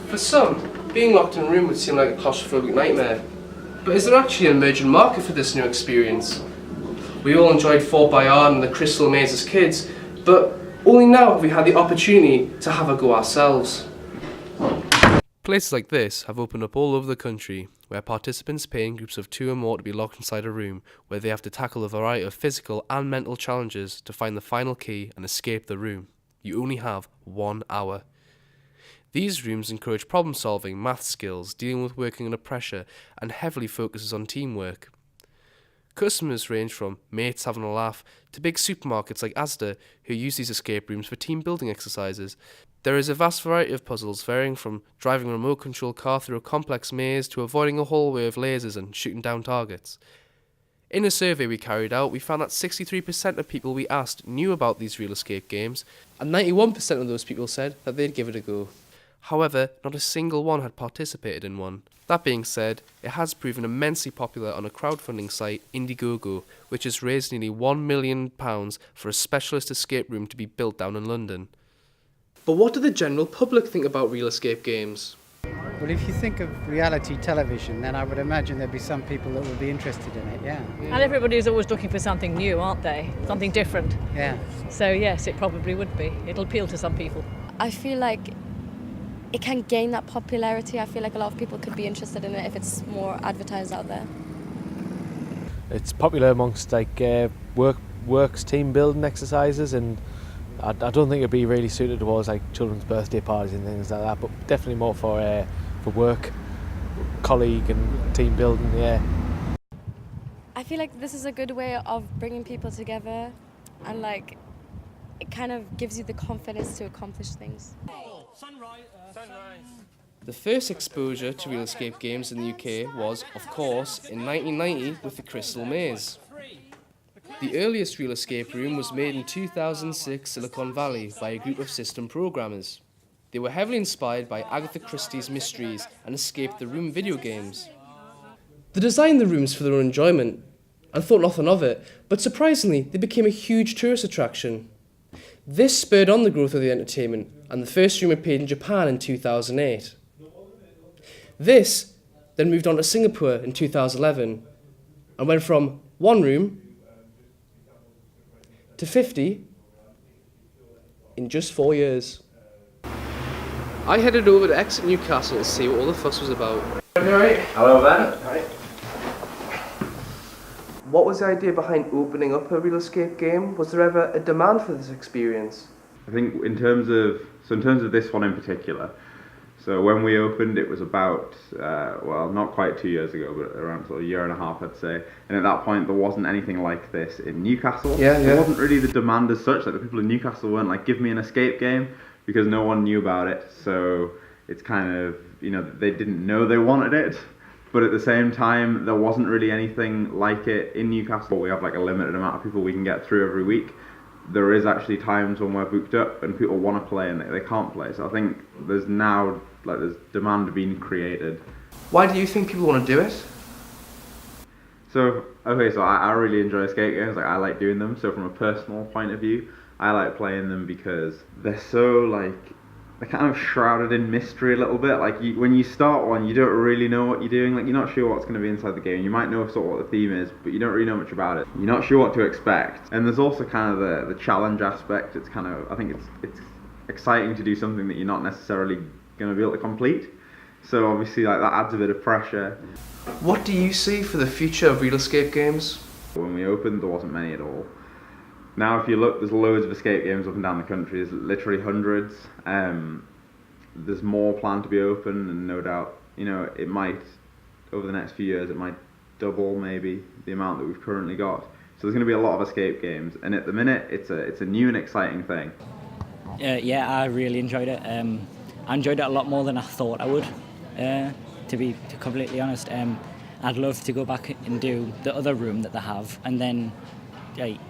For some, being locked in a room would seem like a claustrophobic nightmare. But is there actually an emerging market for this new experience? We all enjoyed Fort Boyard and the Crystal Maze as kids, but only now have we had the opportunity to have a go ourselves. Places like this have opened up all over the country, where participants pay in groups of 2 or more to be locked inside a room, where they have to tackle a variety of physical and mental challenges to find the final key and escape the room. You only have 1 hour. These rooms encourage problem solving, math skills, dealing with working under pressure, and heavily focuses on teamwork. Customers range from mates having a laugh to big supermarkets like Asda, who use these escape rooms for team building exercises. There is a vast variety of puzzles, varying from driving a remote control car through a complex maze to avoiding a hallway of lasers and shooting down targets. In a survey we carried out, we found that 63% of people we asked knew about these real escape games, and 91% of those people said that they'd give it a go. However, not a single one had participated in one. That being said, it has proven immensely popular on a crowdfunding site, Indiegogo, which has raised nearly £1 million for a specialist escape room to be built down in London. But what do the general public think about real escape games? Well, if you think of reality television, then I would imagine there'd be some people that would be interested in it, yeah. And everybody's always looking for something new, aren't they? Something different. Yeah. So yes, it probably would be. It'll appeal to some people. I feel like it can gain that popularity. I feel like a lot of people could be interested in it if it's more advertised out there. It's popular amongst like works team building exercises, and I don't think it'd be really suited towards like children's birthday parties and things like that, but definitely more for work, colleague and team building, yeah. I feel like this is a good way of bringing people together, and like it kind of gives you the confidence to accomplish things. The first exposure to real escape games in the UK was, of course, in 1990 with the Crystal Maze. The earliest real escape room was made in 2006 Silicon Valley by a group of system programmers. They were heavily inspired by Agatha Christie's mysteries and Escape the Room video games. They designed the rooms for their own enjoyment and thought nothing of it, but surprisingly they became a huge tourist attraction. This spurred on the growth of the entertainment, and the first room appeared in Japan in 2008. This then moved on to Singapore in 2011 and went from 1 room to 50 in just 4 years. I headed over to Exit Newcastle to see what all the fuss was about. Alright. Hello there. Hi. What was the idea behind opening up a real escape game? Was there ever a demand for this experience? I think in terms of this one in particular, so when we opened it was about, not quite 2 years ago, but around sort of a year and a half I'd say, and at that point there wasn't anything like this in Newcastle. There wasn't really the demand as such, like the people in Newcastle weren't like, give me an escape game, because no one knew about it, so it's kind of, they didn't know they wanted it. But at the same time, there wasn't really anything like it in Newcastle. We have like a limited amount of people we can get through every week. There is actually times when we're booked up and people want to play and they can't play. So I think there's now, there's demand being created. Why do you think people want to do it? So I really enjoy escape games. Like I like doing them. So from a personal point of view, I like playing them because they're so they're kind of shrouded in mystery a little bit. Like when you start one, you don't really know what you're doing. Like you're not sure what's going to be inside the game. You might know sort of what the theme is, but you don't really know much about it. You're not sure what to expect. And there's also kind of the challenge aspect. It's kind of, I think it's exciting to do something that you're not necessarily going to be able to complete. So obviously that adds a bit of pressure. What do you see for the future of real escape games? When we opened, there wasn't many at all. Now if you look, there's loads of escape games up and down the country, there's literally hundreds. There's more planned to be open, and no doubt, it might, over the next few years, it might double maybe the amount that we've currently got. So there's going to be a lot of escape games, and at the minute, it's a new and exciting thing. Yeah, I really enjoyed it. I enjoyed it a lot more than I thought I would, to be completely honest. I'd love to go back and do the other room that they have, and then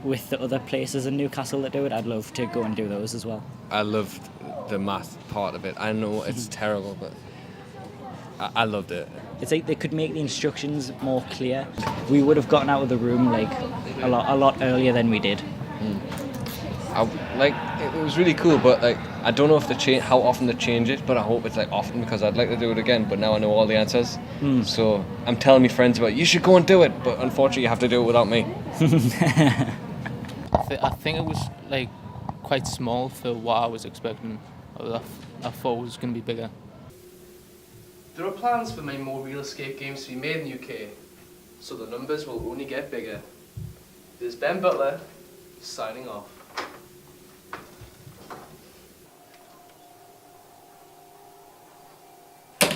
with the other places in Newcastle that do it, I'd love to go and do those as well. I loved the math part of it. I know it's terrible, but I loved it. It's like they could make the instructions more clear. We would have gotten out of the room a lot earlier than we did. I like it was really cool, but like I don't know if how often they change it, but I hope it's like often because I'd like to do it again. But now I know all the answers, so I'm telling my friends about you should go and do it. But unfortunately, you have to do it without me. I think it was like quite small for what I was expecting. I thought it was going to be bigger. There are plans for many more real escape games to be made in the UK, so the numbers will only get bigger. This is Ben Butler, signing off.